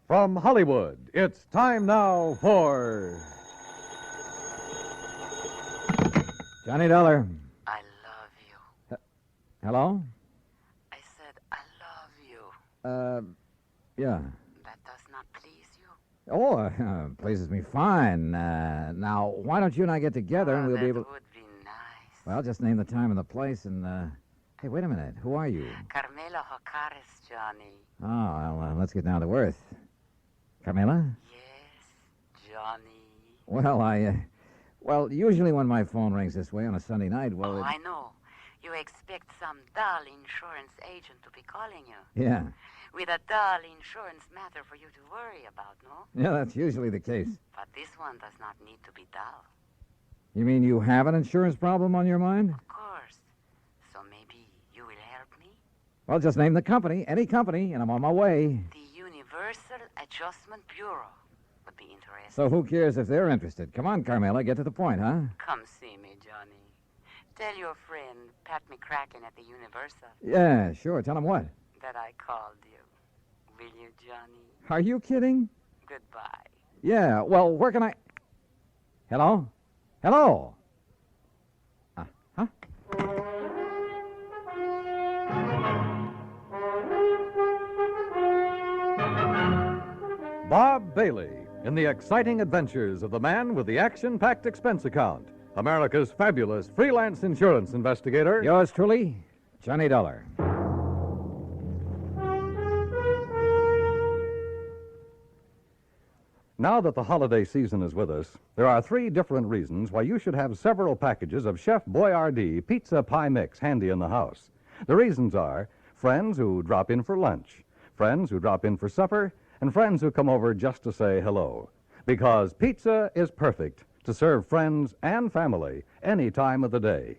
From Hollywood, it's time now for... Johnny Dollar. I love you. Hello? I said I love you. Yeah. That does not please you? Oh, pleases me fine. Now, why don't you and I get together and we'll be able... That would be nice. Well, just name the time and the place and, Hey, wait a minute. Who are you? Carmela Jocares, Johnny. Oh, well, let's get down to earth. Carmela? Yes, Johnny. Well, Well, usually when my phone rings this way on a Sunday night, well... I know. You expect some dull insurance agent to be calling you. Yeah. With a dull insurance matter for you to worry about, no? Yeah, that's usually the case. But this one does not need to be dull. You mean you have an insurance problem on your mind? Of course. So maybe you will help me? Well, just name the company, any company, and I'm on my way. The Universal Adjustment Bureau would be interesting. So who cares if they're interested? Come on, Carmela, get to the point, huh? Come see me, Johnny. Tell your friend, Pat McCracken at the Universal, Yeah, sure. Tell him what? that I called you. Will you, Johnny? Are you kidding? Goodbye. Yeah, well, where can I... Hello? Hello? Huh? Bob Bailey in the exciting adventures of the man with the action-packed expense account, America's fabulous freelance insurance investigator. Yours truly, Johnny Dollar. Now that the holiday season is with us, there are 3 different reasons why you should have several packages of Chef Boyardee Pizza Pie Mix handy in the house. The reasons are friends who drop in for lunch, friends who drop in for supper, and friends who come over just to say hello. Because pizza is perfect to serve friends and family any time of the day.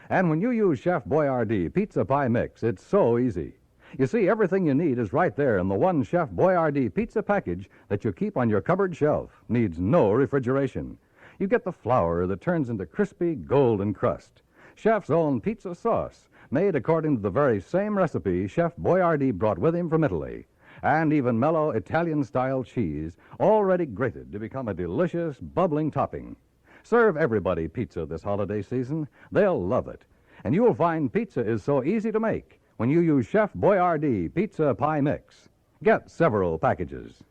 And when you use Chef Boyardee Pizza Pie Mix, it's so easy. You see, everything you need is right there in the one Chef Boyardee pizza package that you keep on your cupboard shelf. Needs no refrigeration. You get the flour that turns into crispy golden crust. Chef's own pizza sauce, made according to the very same recipe Chef Boyardee brought with him from Italy. And even mellow Italian-style cheese, already grated to become a delicious, bubbling topping. Serve everybody pizza this holiday season. They'll love it. And you'll find pizza is so easy to make when you use Chef Boyardee Pizza Pie Mix. Get several packages.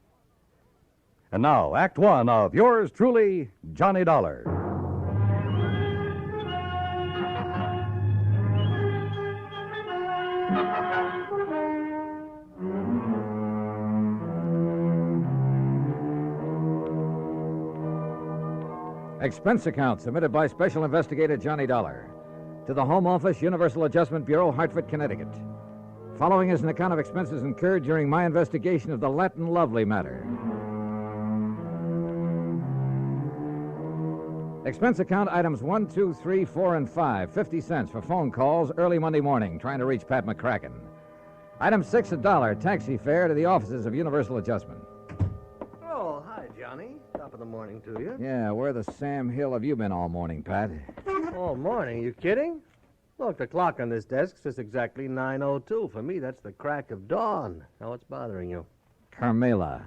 And now, Act 1 of yours truly, Johnny Dollar. Expense account submitted by Special Investigator Johnny Dollar to the Home Office, Universal Adjustment Bureau, Hartford, Connecticut. Following is an account of expenses incurred during my investigation of the Latin Lovely matter. Expense account items 1, 2, 3, 4, and 5, 50 cents for phone calls early Monday morning, trying to reach Pat McCracken. Item 6, $1, taxi fare to the offices of Universal Adjustment. Oh, hi, Johnny. Top of the morning to you. Yeah, where the Sam Hill have you been all morning, Pat? All morning? You kidding? Look, the clock on this desk says exactly 9:02. For me, that's the crack of dawn. Now, what's bothering you? Carmela.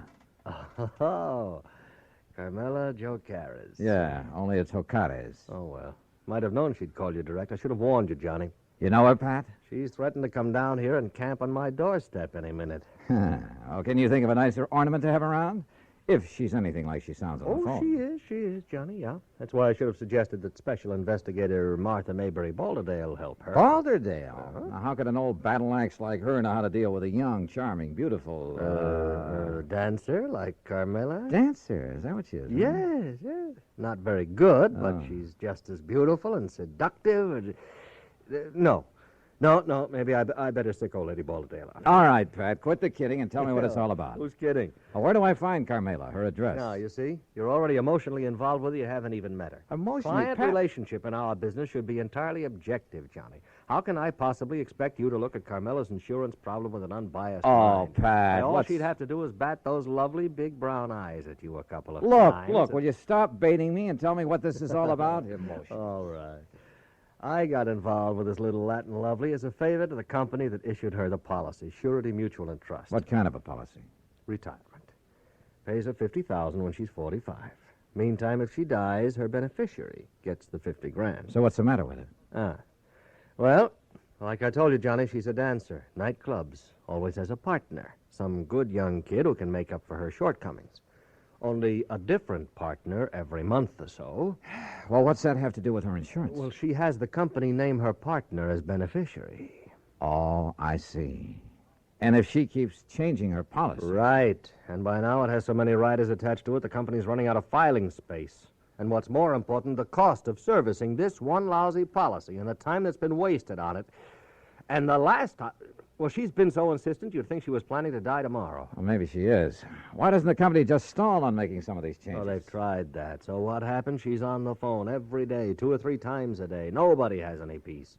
Oh, Carmela Jocares. Yeah, only it's Jocares. Oh, well. Might have known she'd call you direct. I should have warned you, Johnny. You know her, Pat? She's threatened to come down here and camp on my doorstep any minute. Oh, can you think of a nicer ornament to have around? If she's anything like she sounds on the phone. She is, Johnny, yeah. That's why I should have suggested that Special Investigator Martha Mayberry Balderdale help her. Balderdale? Uh-huh. Now, how could an old battle axe like her know how to deal with a young, charming, beautiful... Dancer like Carmela? Dancer, is that what she is? huh? Yes. Not very good, but Oh. she's just as beautiful and seductive. And, No, maybe I better stick old Lady Balderdale on. All right, Pat, quit the kidding and tell me what it's all about. Who's kidding? Well, where do I find Carmela, her address? Now, you see, you're already emotionally involved with her. You haven't even met her. Emotionally, Client Pat? relationship in our business should be entirely objective, Johnny. How can I possibly expect you to look at Carmela's insurance problem with an unbiased Oh, mind? Pat, All what's... she'd have to do is bat those lovely big brown eyes at you a couple of Look, times. will you stop baiting me and tell me what this is all about? Emotion. All right. I got involved with this little Latin lovely as a favor to the company that issued her the policy, Surety Mutual and Trust. What kind of a policy? Retirement. pays her $50,000 when she's 45. Meantime, if she dies, her beneficiary gets the 50 grand. So what's the matter with it? Well, like I told you, Johnny, she's a dancer. Nightclubs. Always has a partner. Some good young kid who can make up for her shortcomings. Only a different partner every month or so. Well, what's that have to do with her insurance? Well, she has the company name her partner as beneficiary. Oh, I see. And if she keeps changing her policy... Right. And by now it has so many riders attached to it, the company's running out of filing space. And what's more important, the cost of servicing this one lousy policy and the time that's been wasted on it. And the last time... Well, she's been so insistent you'd think she was planning to die tomorrow. Well, maybe she is. Why doesn't the company just stall on making some of these changes? Oh, they've tried that. So what happened? She's on the phone every day, 2 or 3 times a day. Nobody has any peace.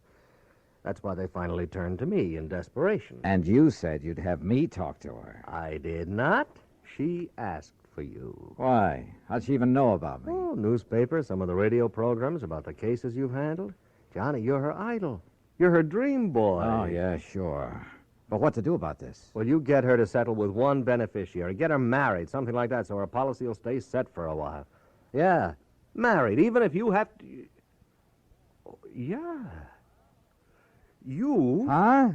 That's why they finally turned to me in desperation. And you said you'd have me talk to her. I did not. She asked for you. Why? How'd she even know about me? Oh, newspaper, some of the radio programs about the cases you've handled. Johnny, you're her idol. You're her dream boy. Oh, yeah, sure. But what to do about this? Well, you get her to settle with one beneficiary. Get her married, something like that, so her policy will stay set for a while. Yeah, married, even if you have to... Oh, yeah. You? Huh?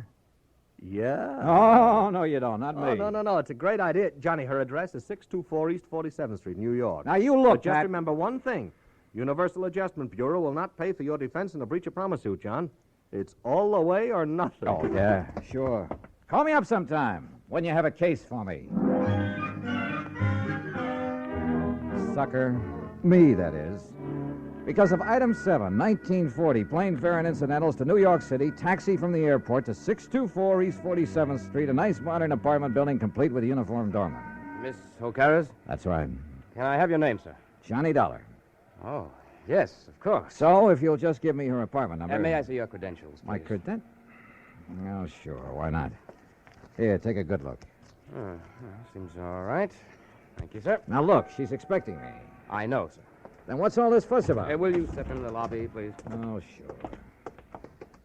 Yeah. Oh, no, you don't. Not me. Oh, no. It's a great idea. Johnny, her address is 624 East 47th Street, New York. Now, you look, But just Pat. remember one thing. Universal Adjustment Bureau will not pay for your defense in a breach of promise suit, John. It's all the way or nothing. Oh, yeah, sure. Call me up sometime when you have a case for me. Sucker. Me, that is. Because of item 7, 1940, plane fare and incidentals to New York City, taxi from the airport to 624 East 47th Street, a nice modern apartment building complete with a uniformed doorman. Miss O'Carra's? That's right. Can I have your name, sir? Johnny Dollar. Oh, yes, of course. So, if you'll just give me her apartment number... May I see your credentials, please? My credentials? Oh, sure. Why not? Here, take a good look. Seems all right. Thank you, sir. Now, look, she's expecting me. I know, sir. Then what's all this fuss about? Will you step in the lobby, please? Oh, sure.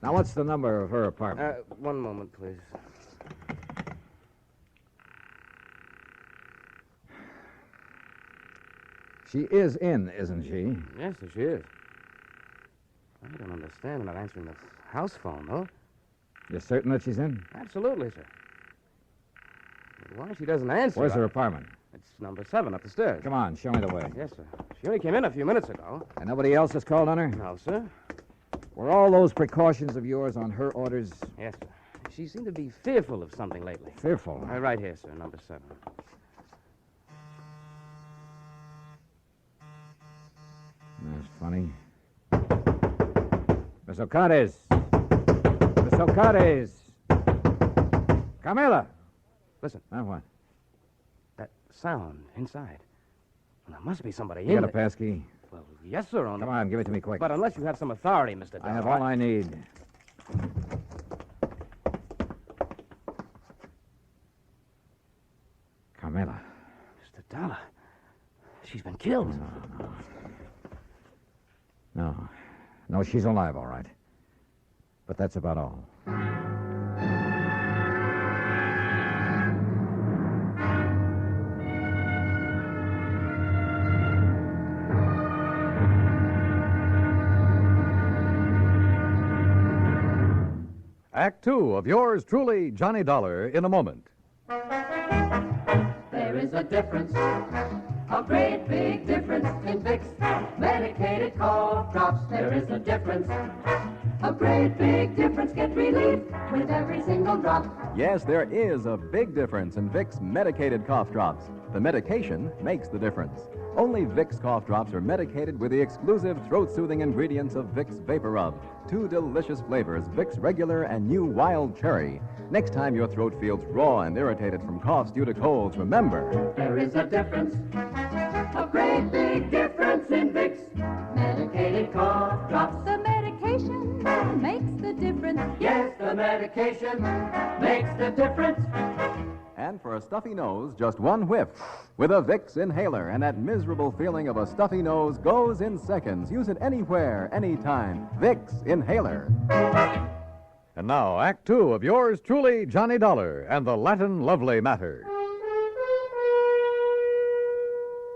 Now, what's the number of her apartment? One moment, please. She is in, isn't she? Yes, sir, she is. I don't understand about answering the house phone, though. You're certain that she's in? Absolutely, sir. But why she doesn't answer? Where's her apartment? It's number 7 up the stairs. Come on, show me the way. Yes, sir. She only came in a few minutes ago. And nobody else has called on her? No, sir. Were all those precautions of yours on her orders? Yes, sir. She seemed to be fearful of something lately. Fearful? Right here, sir, number 7. That's funny. Miss Ocades! Miss Ocades! Camila! Listen. Now what? That sound inside. Well, there must be somebody You in got a there. passkey? Well, yes, sir. Only... Come on, give it to me quick. But unless you have some authority, Mr. Dollar. I have all I need. Camila. Mr. Dollar. She's been killed. No, she's alive, all right. But that's about all. Act 2 of yours truly, Johnny Dollar, in a moment. There is a difference, a great big difference in Vicks medicated cough drops. There is a difference, a great big difference. Get relief with every single drop. Yes, there is a big difference in Vicks medicated cough drops. The medication makes the difference. Only Vicks cough drops are medicated with the exclusive throat-soothing ingredients of Vicks Vapor Rub. 2 delicious flavors, Vicks Regular and new Wild Cherry. Next time your throat feels raw and irritated from coughs due to colds, remember... There is a difference, a great big difference in Vicks medicated cough drops. The medication makes the difference. Yes, the medication makes the difference. And for a stuffy nose, just 1 whiff. With a Vicks inhaler, and that miserable feeling of a stuffy nose goes in seconds. Use it anywhere, anytime. Vicks Inhaler. And now, Act 2 of yours truly, Johnny Dollar, and the Latin Lovely Matter.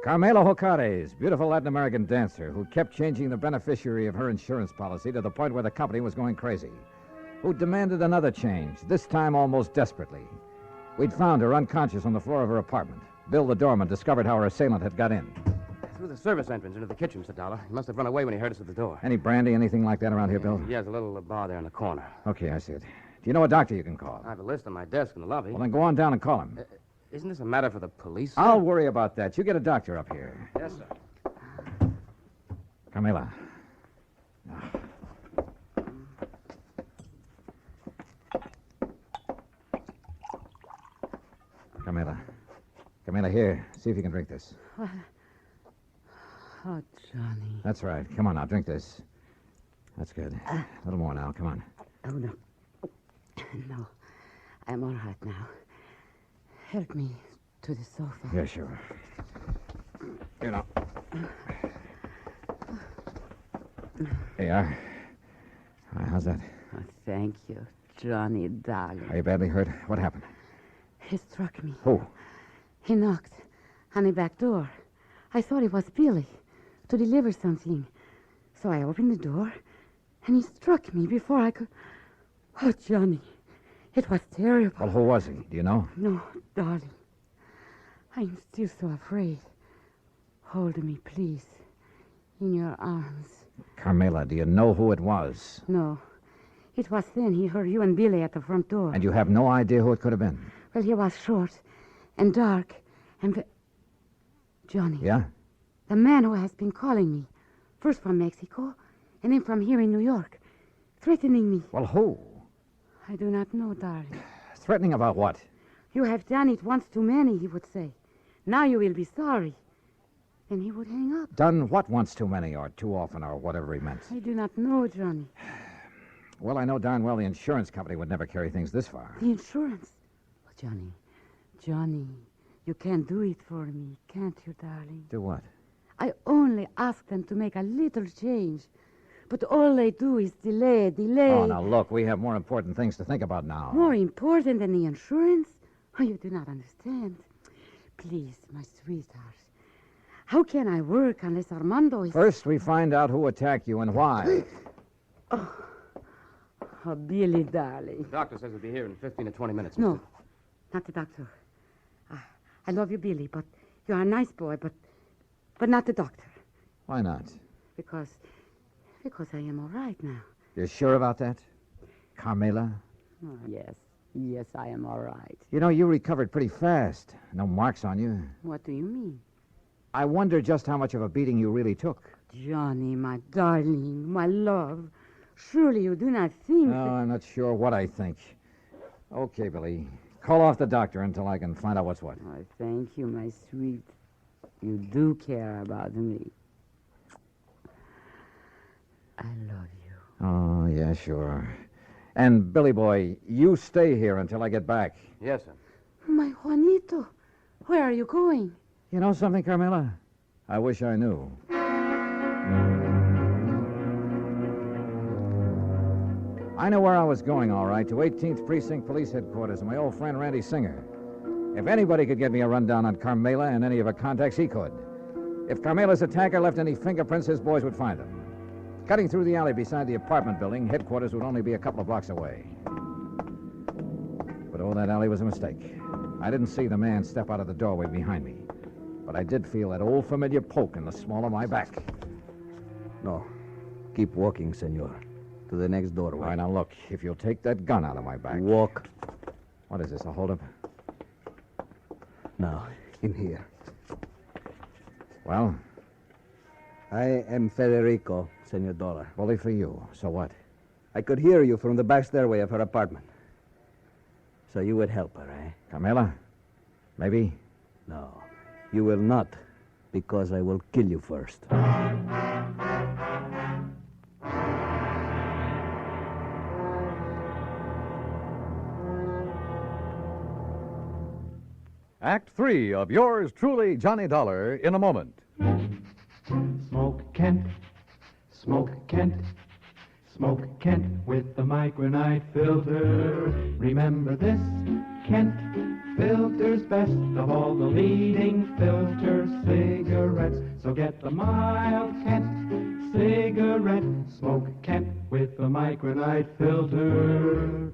Carmela Jocares, beautiful Latin American dancer who kept changing the beneficiary of her insurance policy to the point where the company was going crazy, who demanded another change, this time almost desperately. We'd found her unconscious on the floor of her apartment. Bill, the doorman, discovered how her assailant had got in. Through the service entrance into the kitchen, Mr. Dollar. He must have run away when he heard us at the door. Any brandy, anything like that around here, Bill? Yeah, there's a little bar there in the corner. Okay, I see it. Do you know a doctor you can call? I have a list on my desk in the lobby. Well, then go on down and call him. Isn't this a matter for the police, sir? I'll worry about that. You get a doctor up here. Yes, sir. Carmela. Carmela. Carmela, here. See if you can drink this. Oh, Johnny. That's right. Come on now, drink this. That's good. A little more now. Come on. Oh, no. No. I'm all right now. Help me to the sofa. Yeah, sure. Here now. There you are. How's that? Oh, thank you, Johnny, darling. Are you badly hurt? What happened? He struck me. Who? He knocked on the back door. I thought it was Billy to deliver something. So I opened the door, and he struck me before I could... Oh, Johnny, it was terrible. Well, who was he? Do you know? No, darling. I'm still so afraid. Hold me, please, in your arms. Carmela, do you know who it was? No. It was then he heard you and Billy at the front door. And you have no idea who it could have been? Well, he was short and dark and... Johnny. Yeah? The man who has been calling me. First from Mexico, and then from here in New York. Threatening me. Well, who? I do not know, darling. Threatening about what? You have done it once too many, he would say. Now you will be sorry. Then he would hang up. Done what once too many or too often or whatever he meant? I do not know, Johnny. Well, I know darn well the insurance company would never carry things this far. The insurance? Oh, Johnny, you can't do it for me, can't you, darling? Do what? I only ask them to make a little change. But all they do is delay. Oh, now look, we have more important things to think about now. More important than the insurance? Oh, you do not understand. Please, my sweetheart. How can I work unless Armando is... First, we find out who attacked you and why. Oh, Billy, darling. The doctor says he'll be here in 15 to 20 minutes. No, not the doctor. I love you, Billy, but you're a nice boy, but not the doctor. Why not? Because I am all right now. You're sure about that? Carmela? Oh, yes, I am all right. You know, you recovered pretty fast. No marks on you. What do you mean? I wonder just how much of a beating you really took. Johnny, my darling, my love. Surely you do not think No, I'm not sure what I think. Okay, Billy. Call off the doctor until I can find out what's what. Oh, thank you, my sweet. You do care about me. I love you. Oh, yeah, sure. And, Billy boy, you stay here until I get back. Yes, sir. My Juanito, where are you going? You know something, Carmela? I wish I knew. I knew where I was going, all right, to 18th Precinct Police Headquarters and my old friend Randy Singer. If anybody could get me a rundown on Carmela and any of her contacts, he could. If Carmela's attacker left any fingerprints, his boys would find them. Cutting through the alley beside the apartment building, headquarters would only be a couple of blocks away. But that alley was a mistake. I didn't see the man step out of the doorway behind me. But I did feel that old familiar poke in the small of my back. No. Keep walking, senor. To the next doorway. All right, now look, if you'll take that gun out of my back. Walk. What is this, a holdup? Now, in here. Well? I am Federico, Senor Dollar. Bully for you. So what? I could hear you from the back stairway of her apartment. So you would help her, eh? Carmela? Maybe? No, you will not, because I will kill you first. Act 3 of yours truly, Johnny Dollar, in a moment. Smoke Kent, Smoke Kent, Smoke Kent with the micronite filter. Remember this, Kent filters best of all the leading filter cigarettes. So get the mild Kent cigarette. Smoke Kent with the micronite filter.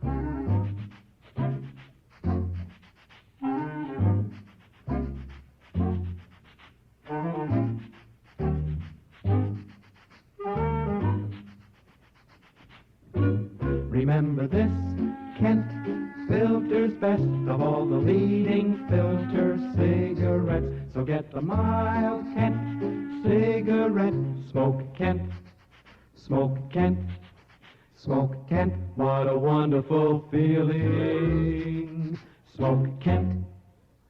Remember this, Kent filters best of all the leading filter cigarettes. So get the mild Kent cigarette. Smoke Kent, smoke Kent, smoke Kent. What a wonderful feeling. Smoke Kent.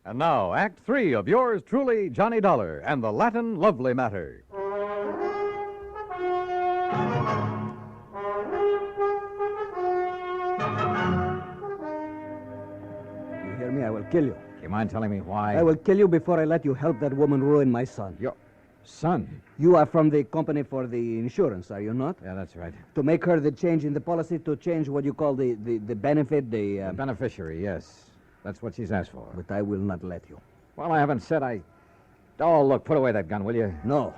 And now, Act 3 of yours truly, Johnny Dollar, and the Latin Lovely Matter. You hear me? I will kill you. Do you mind telling me why? I will kill you before I let you help that woman ruin my son. Your son? You are from the company for the insurance, are you not? Yeah, that's right. To make her the change in the policy, to change what you call the benefit, The beneficiary, yes. That's what she's asked for. But I will not let you. Well, I haven't said I... Oh, look, put away that gun, will you? No.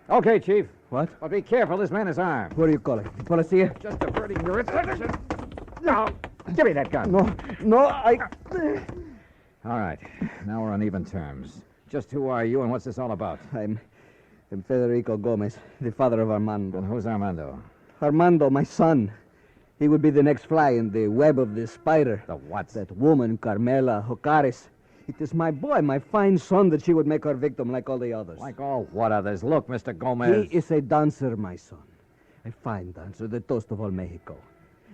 Okay, Chief. What? But be careful, this man is armed. What do you call it? The policy? Just diverting your attention. No, give me that gun. No, I... All right, now we're on even terms. Just who are you and what's this all about? I'm Federico Gomez, the father of Armando. And who's Armando? Armando, my son. He would be the next fly in the web of the spider. The what? That woman, Carmela Jocares. It is my boy, my fine son, that she would make her victim like all the others. Like all what others? Look, Mr. Gomez. He is a dancer, my son. A fine dancer, the toast of all Mexico.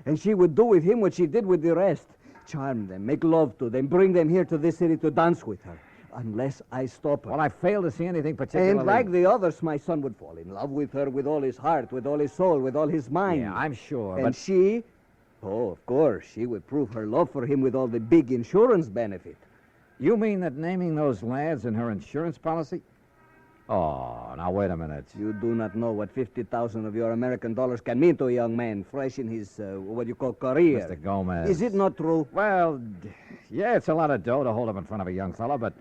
And she would do with him what she did with the rest. Charm them, make love to them, bring them here to this city to dance with her. Unless I stop her. Well, I fail to see anything particularly... And like the others, my son would fall in love with her with all his heart, with all his soul, with all his mind. Yeah, I'm sure, And but... she... Oh, of course, she would prove her love for him with all the big insurance benefit. You mean that naming those lads in her insurance policy? Oh, now wait a minute. You do not know what 50,000 of your American dollars can mean to a young man fresh in his, what you call, career. Mr. Gomez. Is it not true? Well, yeah, it's a lot of dough to hold up in front of a young fella, but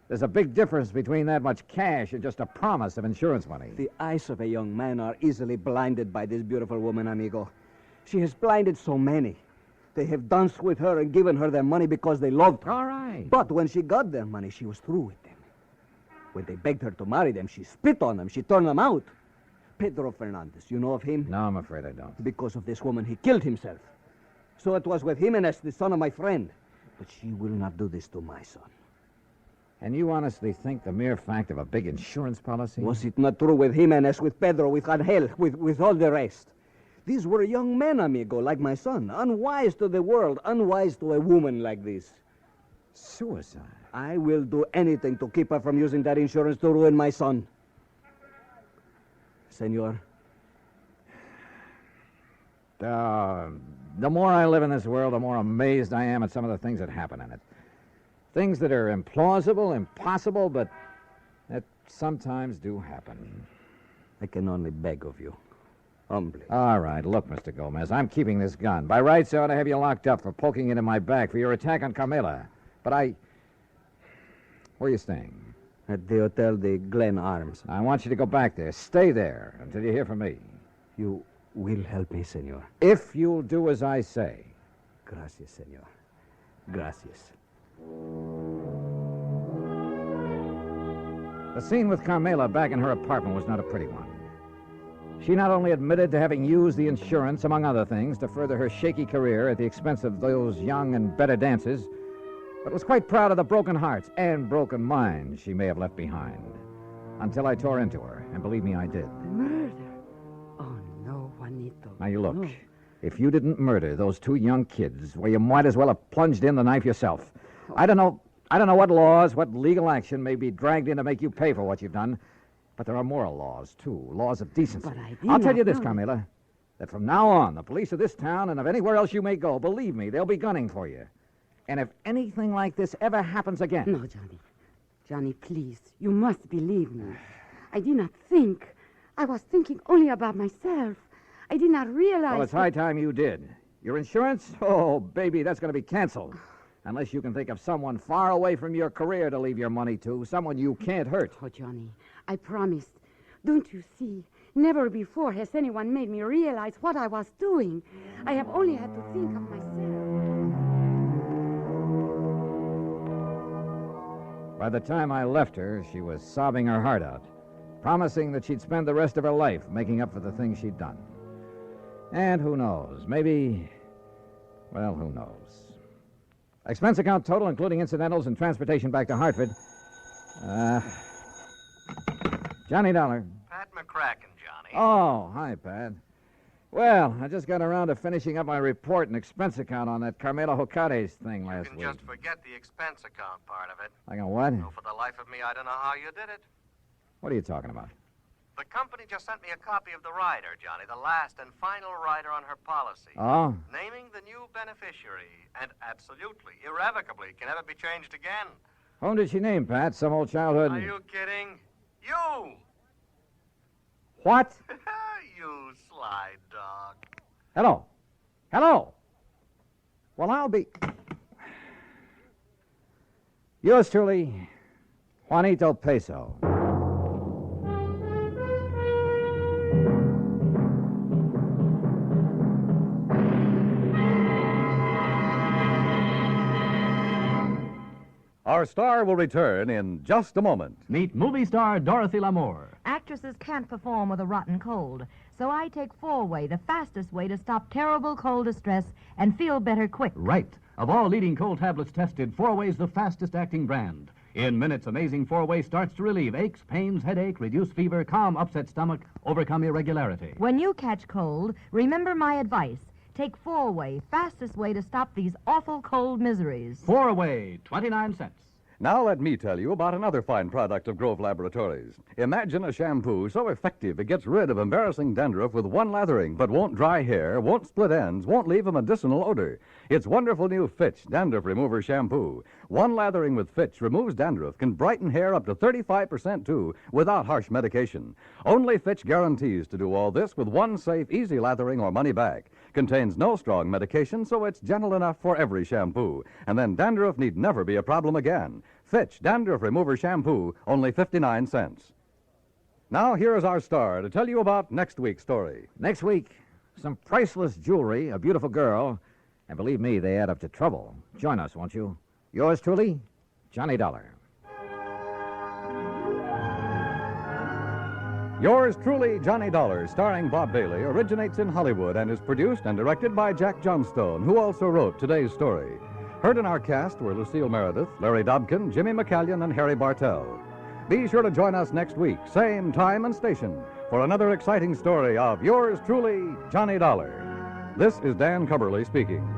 there's a big difference between that much cash and just a promise of insurance money. The eyes of a young man are easily blinded by this beautiful woman, amigo. She has blinded so many. They have danced with her and given her their money because they loved her. All right. But when she got their money, she was through with them. When they begged her to marry them, she spit on them. She turned them out. Pedro Fernandez, you know of him? No, I'm afraid I don't. Because of this woman, he killed himself. So it was with Jimenez, the son of my friend. But she will not do this to my son. And you honestly think the mere fact of a big insurance policy? Was it not true with Jimenez, with Pedro, with Angel, with all the rest? These were young men, amigo, like my son. Unwise to the world, unwise to a woman like this. Suicide? I will do anything to keep her from using that insurance to ruin my son. Senor. The more I live in this world, the more amazed I am at some of the things that happen in it. Things that are implausible, impossible, but that sometimes do happen. I can only beg of you. Humbly. All right, look, Mr. Gomez, I'm keeping this gun. By rights, I ought to have you locked up for poking it in my back for your attack on Carmela. But Where are you staying? At the Hotel de Glen Arms. I want you to go back there. Stay there until you hear from me. You will help me, senor. If you'll do as I say. Gracias, senor. Gracias. The scene with Carmela back in her apartment was not a pretty one. She not only admitted to having used the insurance, among other things, to further her shaky career at the expense of those young and better dancers, but was quite proud of the broken hearts and broken minds she may have left behind. Until I tore into her, and believe me, I did. Murder? Oh, no, Juanito. Now, you look. No. If you didn't murder those two young kids, well, you might as well have plunged in the knife yourself. I don't know what laws, what legal action may be dragged in to make you pay for what you've done, but there are moral laws, too, laws of decency. But I did I'll tell not you this, know. Carmela, that from now on, the police of this town and of anywhere else you may go, believe me, they'll be gunning for you. And if anything like this ever happens again... No, Johnny. Johnny, please. You must believe me. I did not think. I was thinking only about myself. I did not realize... Well, it's high time you did. Your insurance? Oh, baby, that's going to be canceled. Unless you can think of someone far away from your career to leave your money to, someone you can't hurt. Oh, Johnny, I promised. Don't you see? Never before has anyone made me realize what I was doing. I have only had to think of myself. By the time I left her, she was sobbing her heart out, promising that she'd spend the rest of her life making up for the things she'd done. And who knows? Maybe... Well, who knows? Expense account total, including incidentals and transportation back to Hartford. Johnny Dollar. Pat McCracken, Johnny. Oh, hi, Pat. Well, I just got around to finishing up my report and expense account on that Carmela Jocares thing last You week. can just forget the expense account part of it. I got what? No, for the life of me, I don't know how you did it. What are you talking about? The company just sent me a copy of the rider, Johnny, the last and final rider on her policy. Oh? Naming the new beneficiary, and absolutely, irrevocably, can never be changed again. Whom did she name, Pat? Some old childhood... Are you kidding? You! What? You sly dog. Hello. Hello. Well, I'll be... Yours truly, Juanito Peso. Our star will return in just a moment. Meet movie star Dorothy Lamour. Actresses can't perform with a rotten cold, so I take 4-Way, the fastest way to stop terrible cold distress and feel better quick. Right. Of all leading cold tablets tested, 4-Way's the fastest acting brand. In minutes, Amazing 4-Way starts to relieve aches, pains, headache, reduce fever, calm upset stomach, overcome irregularity. When you catch cold, remember my advice. Take 4-Way, fastest way to stop these awful cold miseries. 4-Way, 29 cents. Now let me tell you about another fine product of Grove Laboratories. Imagine a shampoo so effective it gets rid of embarrassing dandruff with one lathering, but won't dry hair, won't split ends, won't leave a medicinal odor. It's wonderful new Fitch Dandruff Remover Shampoo. One lathering with Fitch removes dandruff, can brighten hair up to 35% too, without harsh medication. Only Fitch guarantees to do all this with one safe, easy lathering or money back. Contains no strong medication, so it's gentle enough for every shampoo. And then dandruff need never be a problem again. Fitch Dandruff Remover Shampoo, only 59 cents. Now, here is our star to tell you about next week's story. Next week, some priceless jewelry, a beautiful girl, and believe me, they add up to trouble. Join us, won't you? Yours truly, Johnny Dollar. Yours truly, Johnny Dollar, starring Bob Bailey, originates in Hollywood and is produced and directed by Jack Johnstone, who also wrote today's story. Heard in our cast were Lucille Meredith, Larry Dobkin, Jimmy McCallion, and Harry Bartell. Be sure to join us next week, same time and station, for another exciting story of yours truly, Johnny Dollar. This is Dan Cubberly speaking.